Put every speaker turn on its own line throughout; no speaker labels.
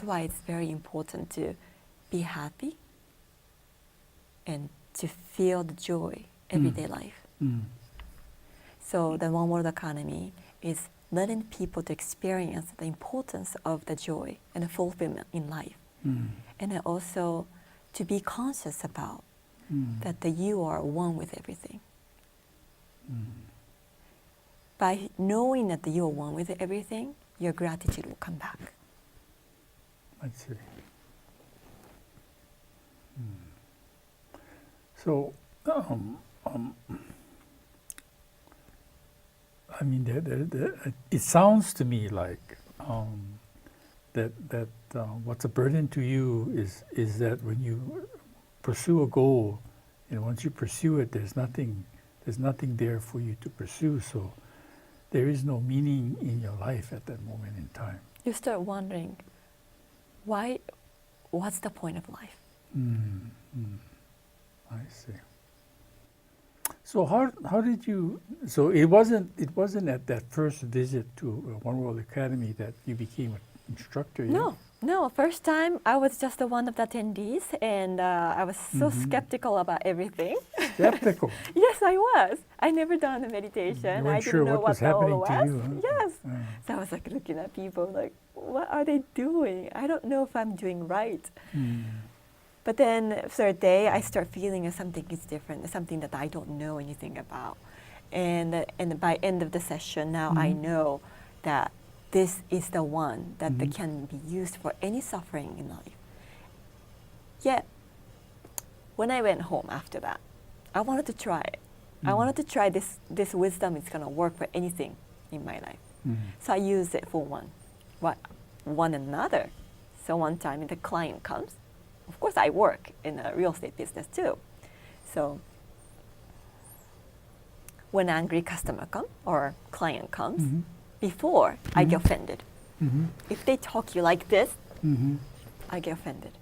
why it's very important to be happy and to feel the joy everyday life. So the One World Academy is letting people to experience the importance of the joy and the fulfillment in life. And then also to be conscious about that you are one with everything. By knowing that you are one with everything, your gratitude will come back.
I see. So, I mean, it sounds to me like that what's a burden to you is that when you pursue a goal, once you pursue it, there's nothing there for you to pursue. So there is no meaning in your life at that moment in time.
You start wondering, what's the point of life?
I see. So how did you? So it wasn't at that first visit to One World Academy that you became an instructor.
No. First time I was just one of the attendees, and I was so skeptical about everything.
Skeptical.
Yes, I was. I never done a meditation. I didn't know
what was happening to you. Huh?
Yes. So I was like looking at people like, what are they doing? I don't know if I'm doing right. But then third day, I start feeling something is different, something that I don't know anything about. And by end of the session, now I know that this is the one that can be used for any suffering in life. Yet, when I went home after that, I wanted to try it. I wanted to try this wisdom is going to work for anything in my life. So I used it for one another. So one time the client comes. Of course, I work in a real estate business too. So when an angry customer comes or client comes, before I get offended. If they talk you like this, I get offended.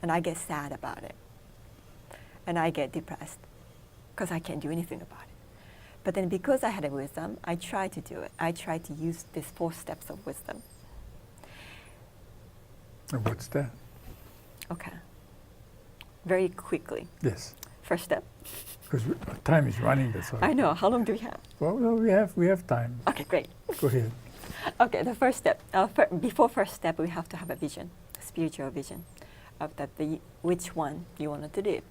And I get sad about it. And I get depressed because I can't do anything about it. But then because I had a wisdom, I try to do it. I try to use these 4 steps of wisdom.
And what's that?
Okay. Very quickly.
Yes.
First step.
Because time is running. That's all.
I know. How long do we have?
Well, we have time.
Okay, great.
Go ahead.
Okay, the first step. Before first step, we have to have a vision, a spiritual vision, of which one you wanted to live.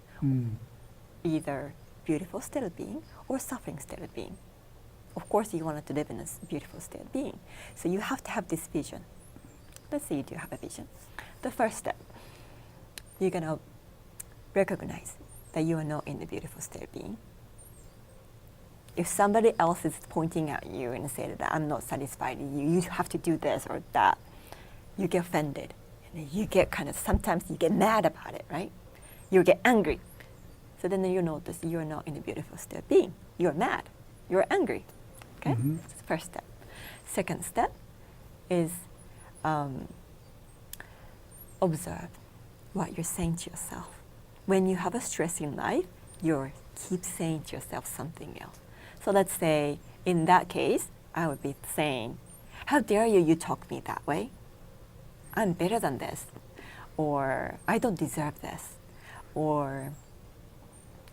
Either beautiful state of being or suffering state of being. Of course, you wanted to live in a beautiful state of being. So you have to have this vision. Let's say you do have a vision. The first step, you're going to recognize that you are not in the beautiful state of being. If somebody else is pointing at you and saying that I'm not satisfied, you have to do this or that, you get offended. And you get sometimes you get mad about it, right? You get angry. So then you notice you're not in a beautiful state of being. You're mad. You're angry. Okay? That's the first step. Second step is observe what you're saying to yourself. When you have a stress in life, you keep saying to yourself something else. So let's say, in that case, I would be saying, how dare you talk to me that way? I'm better than this. Or, I don't deserve this. Or,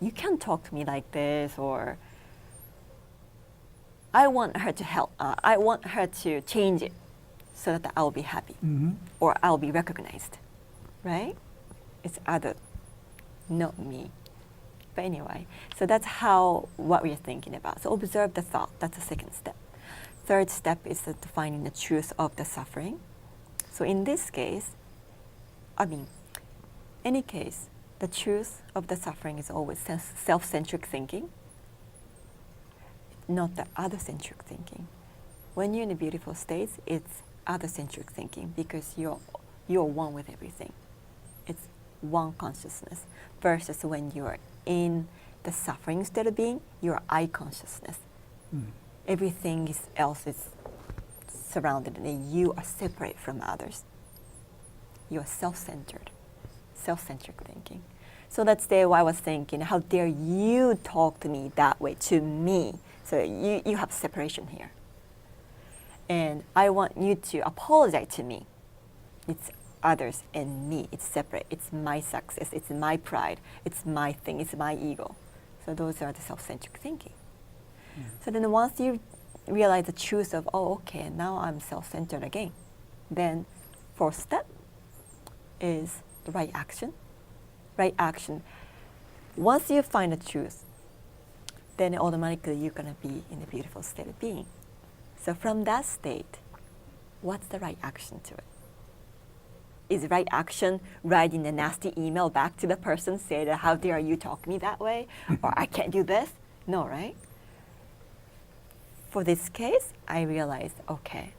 you can't talk to me like this. Or, I want her to help. I want her to change it so that I'll be happy. Or I'll be recognized. Right? It's other, not me. But anyway, so that's what we're thinking about. So observe the thought. That's the second step. Third step is defining the truth of the suffering. So in this case, any case, the truth of the suffering is always self-centric thinking, not the other-centric thinking. When you're in a beautiful state, it's other-centric thinking because you're one with everything. It's one consciousness versus when you're in the suffering state of being, your I consciousness. Everything else is surrounded and you are separate from others. You are self-centered, self-centric thinking. So that's why I was thinking, how dare you talk to me that way, to me? So you have separation here. And I want you to apologize to me. It's others and me. It's separate. It's my success. It's my pride. It's my thing. It's my ego. So those are the self-centric thinking. So then once you realize the truth of, oh, okay, now I'm self-centered again, then fourth step is the right action. Right action. Once you find the truth, then automatically you're going to be in a beautiful state of being. So from that state, what's the right action to it? Is right action writing a nasty email back to the person, say that how dare you talk to me that way, or I can't do this? No, right? For this case, I realized, okay,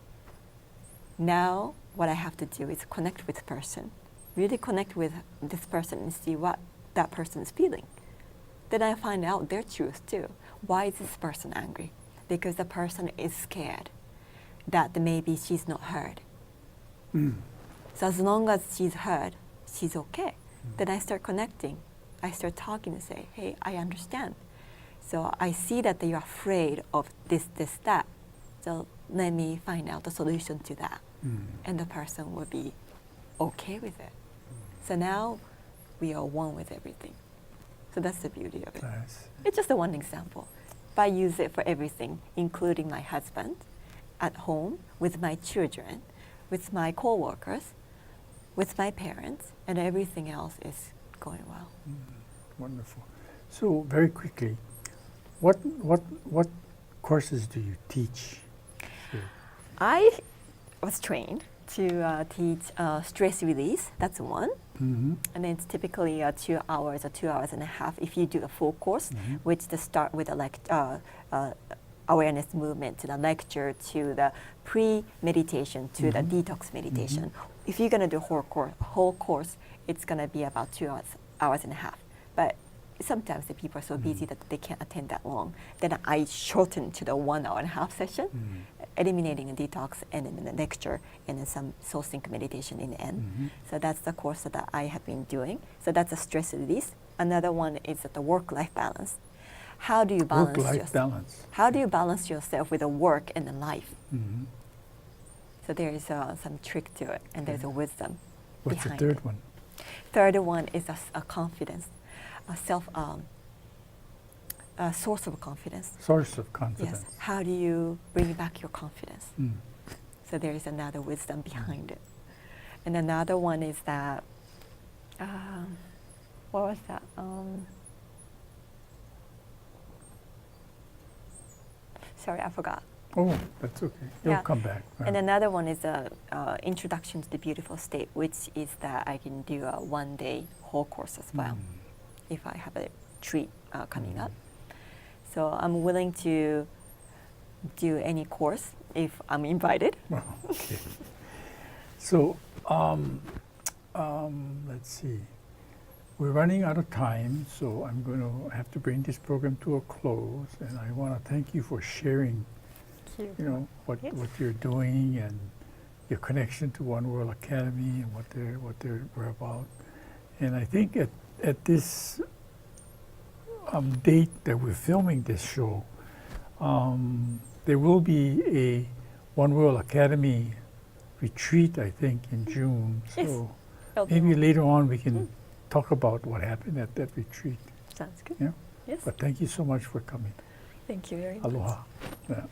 now what I have to do is connect with the person, really connect with this person and see what that person is feeling. Then I find out their truth too. Why is this person angry? Because the person is scared that maybe she's not heard. So as long as she's heard, she's okay. Then I start connecting. I start talking and say, hey, I understand. So I see that you're afraid of this, that. So let me find out the solution to that. And the person will be okay with it. So now we are one with everything. So that's the beauty of it.
Nice.
It's just a one example. But I use it for everything, including my husband, at home, with my children, with my co-workers, with my parents, and everything else is going well.
Wonderful. So very quickly, what courses do you teach?
I was trained to teach stress release. That's one. And it's typically 2 hours or 2 hours and a half if you do the full course, which to start with a awareness movement, to the lecture, to the pre-meditation, to the detox meditation. If you're going to do whole course, it's going to be about 2 hours and a half. But sometimes the people are so busy that they can't attend that long. Then I shorten to the 1 hour and a half session, eliminating a detox and then a lecture and then some soul sync meditation in the end. So that's the course that I have been doing. So that's a stress release. Another one is the work-life balance. How do you balance
work-life balance?
How do you balance yourself with the work and the life? So there is some trick to it, and there's a wisdom.
What's the
behind
third
it.
one?
Third one is a confidence, a source of confidence.
Source of confidence.
Yes. How do you bring back your confidence? So there is another wisdom behind it. And another one is that, what was that? Sorry, I forgot.
Oh, that's okay. It'll come back.
And another one is introduction to the beautiful state, which is that I can do a 1-day whole course as well, if I have a treat coming up. So I'm willing to do any course if I'm invited.
Okay. So let's see. We're running out of time, so I'm going to have to bring this program to a close. And I want to thank you for sharing, what you're doing and your connection to One World Academy and what they're about. And I think at this date that we're filming this show, there will be a One World Academy retreat, I think, in June. So maybe later on we can talk about what happened at that retreat.
Sounds good.
Yeah?
Yes.
But thank you so much for coming.
Thank you very much.
Aloha. Yeah.